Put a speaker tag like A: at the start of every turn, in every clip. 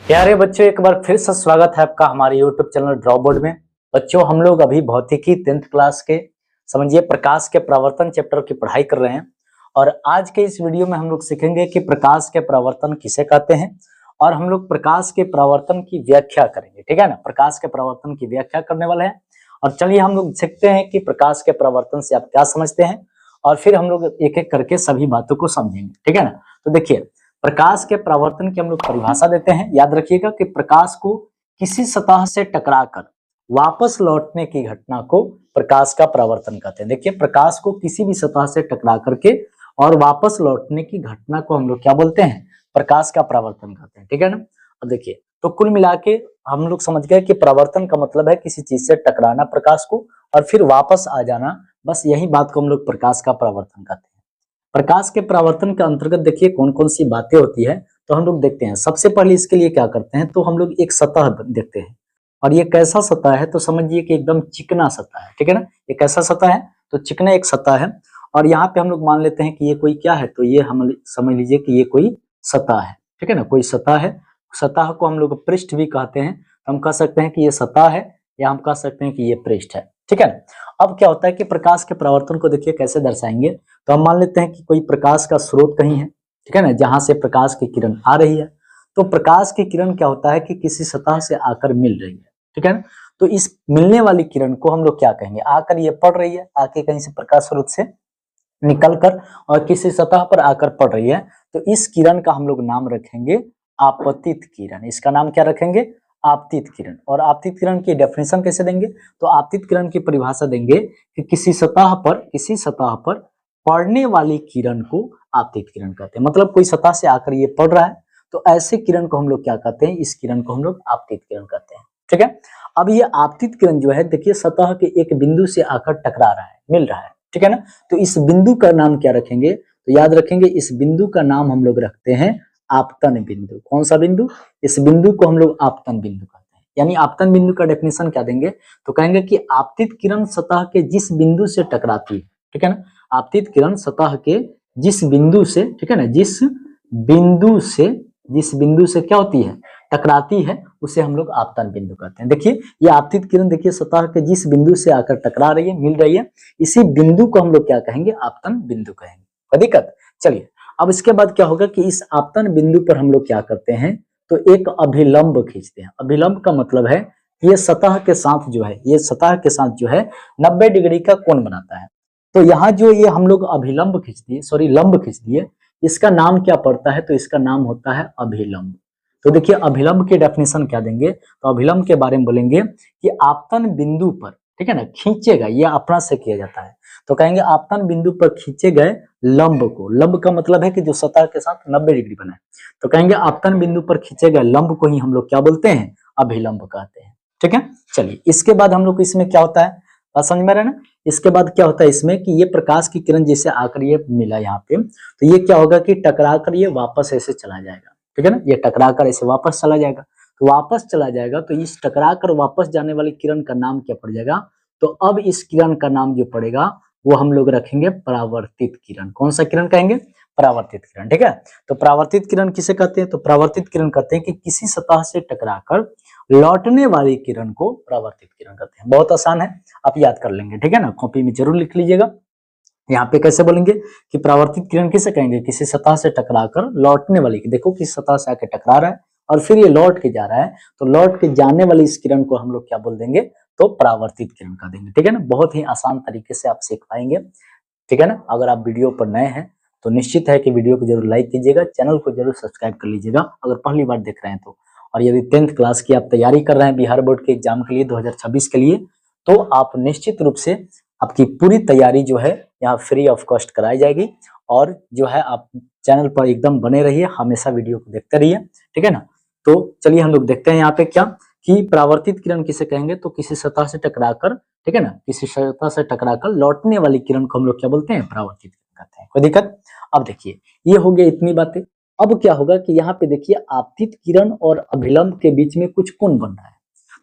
A: प्यारे बच्चों, एक बार फिर से स्वागत है आपका हमारे YouTube चैनल ड्रॉप बोर्ड में। बच्चों, हम लोग अभी भौतिकी 10th क्लास के समझिए प्रकाश के परावर्तन चैप्टर की पढ़ाई कर रहे हैं और आज के इस वीडियो में हम लोग सीखेंगे कि प्रकाश के परावर्तन किसे कहते हैं और हम लोग प्रकाश के परावर्तन की व्याख्या करेंगे। ठीक है ना, प्रकाश के परावर्तन की व्याख्या करने वाले हैं। और चलिए हम लोग सीखते हैं कि प्रकाश के परावर्तन से आप क्या समझते हैं और फिर हम लोग एक एक करके सभी बातों को समझेंगे। ठीक है ना, तो देखिए प्रकाश के परावर्तन की हम लोग परिभाषा देते हैं। याद रखिएगा कि प्रकाश को किसी सतह से टकराकर वापस लौटने की घटना को प्रकाश का परावर्तन कहते हैं। देखिए, प्रकाश को किसी भी सतह से टकरा करके और वापस लौटने की घटना को हम लोग क्या बोलते हैं? प्रकाश का परावर्तन कहते हैं। ठीक है ना। अब देखिए, तो कुल मिला के हम लोग समझ गए कि परावर्तन का मतलब है किसी चीज से टकराना प्रकाश को और फिर वापस आ जाना। बस यही बात को हम लोग प्रकाश का परावर्तन कहते हैं। प्रकाश के परावर्तन के अंतर्गत देखिए कौन कौन सी बातें होती है, तो हम लोग देखते हैं। सबसे पहले इसके लिए क्या करते हैं, तो हम लोग एक सतह देखते हैं और ये कैसा सतह है, तो समझिए कि एकदम चिकना सतह है। ठीक है ना, ये कैसा सतह है, तो चिकना एक सतह है और यहाँ पे हम लोग मान लेते हैं कि ये कोई क्या है, तो ये हम समझ लीजिए कि ये कोई सतह है। ठीक है ना, कोई सतह है। सतह को हम लोग पृष्ठ भी कहते हैं। हम कह सकते हैं कि ये सतह है या हम कह सकते हैं कि ये पृष्ठ है। ठीक है ना। अब क्या होता है कि प्रकाश के परावर्तन को देखिए कैसे दर्शाएंगे, तो हम मान लेते हैं कि कोई प्रकाश का स्रोत कहीं है। ठीक है ना, जहां से प्रकाश की किरण आ रही है, तो प्रकाश की किरण क्या होता है कि किसी सतह से आकर मिल रही है। ठीक है ना, तो इस मिलने वाली किरण को हम लोग क्या कहेंगे? आकर ये पड़ रही है, आके कहीं से प्रकाश स्रोत से निकलकर और किसी सतह पर आकर पड़ रही है, तो इस किरण का हम लोग नाम रखेंगे आपतित किरण। इसका नाम क्या रखेंगे? आपतित किरण। और आपतित किरण की डेफिनेशन कैसे देंगे, तो आपतित किरण की परिभाषा देंगे कि किसी सतह पर पड़ने वाली किरण को आपतित किरण कहते हैं। मतलब कोई सतह से आकर ये पड़ रहा है, तो ऐसे किरण को हम लोग क्या कहते हैं? इस किरण को हम लोग आपतित किरण कहते हैं। ठीक है, अब ये आपतित किरण जो है, देखिए सतह के एक बिंदु से आकर टकरा रहा है, मिल रहा है। ठीक है ना, तो इस बिंदु का नाम क्या रखेंगे? तो याद रखेंगे, इस बिंदु का नाम हम लोग रखते हैं आपतन बिंदु। कौन सा बिंदु? इस बिंदु को हम लोग आपतन बिंदु कहते हैं। यानी आपतन बिंदु का डेफिनेशन क्या देंगे, तो कहेंगे कि आपतित किरण सतह के जिस बिंदु से टकराती है। ठीक है ना, आपतित किरण सतह के जिस बिंदु से, ठीक है ना, जिस बिंदु से क्या होती है? टकराती है, उसे हम लोग आपतन बिंदु कहते हैं। देखिए ये आपतित किरण, देखिए सतह के जिस बिंदु से आकर टकरा रही है, मिल रही है, इसी बिंदु को हम लोग क्या कहेंगे? आपतन बिंदु कहेंगे। कोई दिक्कत? चलिए, अब इसके बाद क्या होगा कि इस आपतन बिंदु पर हम लोग क्या करते हैं, तो एक अभिलंब खींचते हैं। अभिलंब का मतलब है ये सतह के साथ जो है, ये सतह के साथ जो है 90 डिग्री का कोण बनाता है। तो यहाँ जो ये हम लोग अभिलंब खींच दिए, सॉरी लंब खींच दिए, इसका नाम क्या पड़ता है? तो इसका नाम होता है अभिलंब। तो देखिए अभिलंब की डेफिनेशन क्या देंगे, तो अभिलंब के बारे में बोलेंगे कि आपतन बिंदु पर, ठीक है ना, खींचेगा, ये अपना से किया जाता है, तो कहेंगे आपतन बिंदु पर खींचे गए लंब को, लंब का मतलब है कि जो सतह के साथ 90 डिग्री बना है, तो कहेंगे आपतन बिंदु पर खींचे गए लंब को ही हम लोग क्या बोलते हैं? अभिलंब कहते हैं। ठीक है, चलिए इसके बाद हम लोग इसमें क्या होता है, समझ में रहे ना? इसके बाद क्या होता है इसमें कि ये प्रकाश की किरण जैसे आकर ये मिला यहाँ पे, तो ये क्या होगा कि टकरा कर ये वापस ऐसे चला जाएगा। ठीक है ना, ये टकरा कर ऐसे वापस चला जाएगा, तो वापस चला जाएगा, तो इस टकरा कर वापस जाने वाली किरण का नाम क्या पड़ जाएगा? तो अब इस किरण का नाम जो पड़ेगा वो हम लोग रखेंगे परावर्तित किरण। कौन सा किरण कहेंगे? परावर्तित किरण। ठीक है, तो परावर्तित किरण किसे कहते हैं? तो परावर्तित किरण कहते हैं कि किसी सतह से टकराकर लौटने वाली किरण को परावर्तित किरण कहते हैं। बहुत आसान है, आप याद कर लेंगे। ठीक है ना, कॉपी में जरूर लिख लीजिएगा। यहाँ पे कैसे बोलेंगे कि परावर्तित किरण किसे कहेंगे? किसी सतह से टकराकर लौटने वाली, देखो किस सतह से आके टकरा रहा है और फिर ये लौट के जा रहा है, तो लौट के जाने वाली इस किरण को हम लोग क्या बोल देंगे? तो परावर्तित किरण कह देंगे। ठीक है ना, बहुत ही आसान तरीके से आप सीख पाएंगे। ठीक है ना, अगर आप वीडियो पर नए हैं तो निश्चित है कि वीडियो को जरूर लाइक कीजिएगा, चैनल को जरूर सब्सक्राइब कर लीजिएगा अगर पहली बार देख रहे हैं तो। और यदि 10th क्लास की आप तैयारी कर रहे हैं बिहार बोर्ड के एग्जाम के लिए 2026 के लिए, तो आप निश्चित रूप से आपकी पूरी तैयारी जो है यहाँ फ्री ऑफ कॉस्ट कराई जाएगी। और जो है आप चैनल पर एकदम बने रहिए, हमेशा वीडियो को देखते रहिए। ठीक है ना, तो चलिए हम लोग देखते हैं यहाँ पे क्या कि परावर्तित किरण किसे कहेंगे, तो किसी सतह से टकराकर, ठीक है ना, किसी सतह से टकराकर लौटने वाली किरण को हम लोग क्या बोलते हैं? परावर्तित किरण कहते हैं। कोई दिक्कत? अब देखिए ये हो गया इतनी बातें। अब क्या होगा कि यहाँ पे देखिए आपतित किरण और अभिलंब के बीच में कुछ कोण बन रहा है।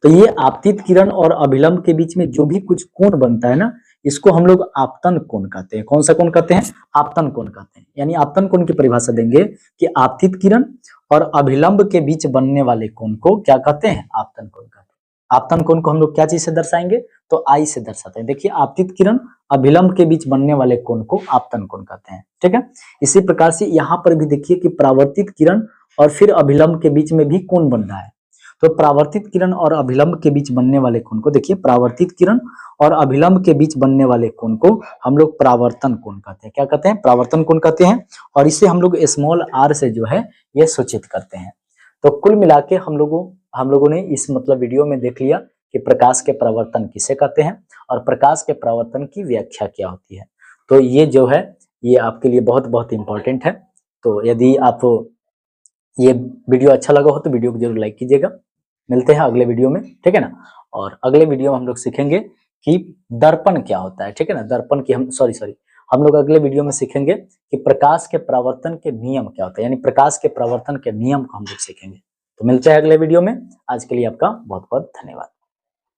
A: तो ये आपतित किरण और अभिलंब के बीच में जो भी कुछ कोण बनता है ना, इसको हम लोग आपतन कोण कहते हैं। कौन सा कोण कहते हैं? आपतन कोण कहते हैं। यानी आपतन कोण की परिभाषा देंगे कि आपतित किरण और अभिलंब के बीच बनने वाले कोण को क्या कहते हैं? आपतन कोण कहते हैं। आपतन कोण को हम लोग क्या चीज से दर्शाएंगे? तो आई से दर्शाते हैं। देखिए, आपतित किरण अभिलंब के बीच बनने वाले कोण को आपतन कोण कहते हैं। ठीक है, इसी प्रकार से यहाँ पर भी देखिए कि परावर्तित किरण और फिर अभिलंब के बीच में भी कोण बन रहा है। तो परावर्तित किरण और अभिलंब के बीच बनने वाले कोण को देखिए, परावर्तित किरण और अभिलंब के बीच बनने वाले कोण को हम लोग परावर्तन कोण कहते हैं। क्या कहते हैं? परावर्तन कोण कहते हैं। और इसे हम लोग स्मॉल आर से जो है ये सूचित करते हैं। तो कुल मिला के हम लोगों ने इस मतलब वीडियो में देख लिया कि प्रकाश के परावर्तन किसे कहते हैं और प्रकाश के परावर्तन की व्याख्या क्या होती है। तो ये जो है ये आपके लिए बहुत बहुत इंपॉर्टेंट है। तो यदि आप ये वीडियो अच्छा लगा हो तो वीडियो को जरूर लाइक कीजिएगा। मिलते हैं अगले वीडियो में, ठीक है ना। और अगले वीडियो में हम लोग सीखेंगे कि दर्पण क्या होता है, ठीक है ना। दर्पण की हम लोग अगले वीडियो में सीखेंगे कि प्रकाश के परावर्तन के नियम क्या होता है, यानी प्रकाश के परावर्तन के नियम को हम लोग सीखेंगे। तो मिलते हैं अगले वीडियो में। आज के लिए आपका बहुत बहुत धन्यवाद।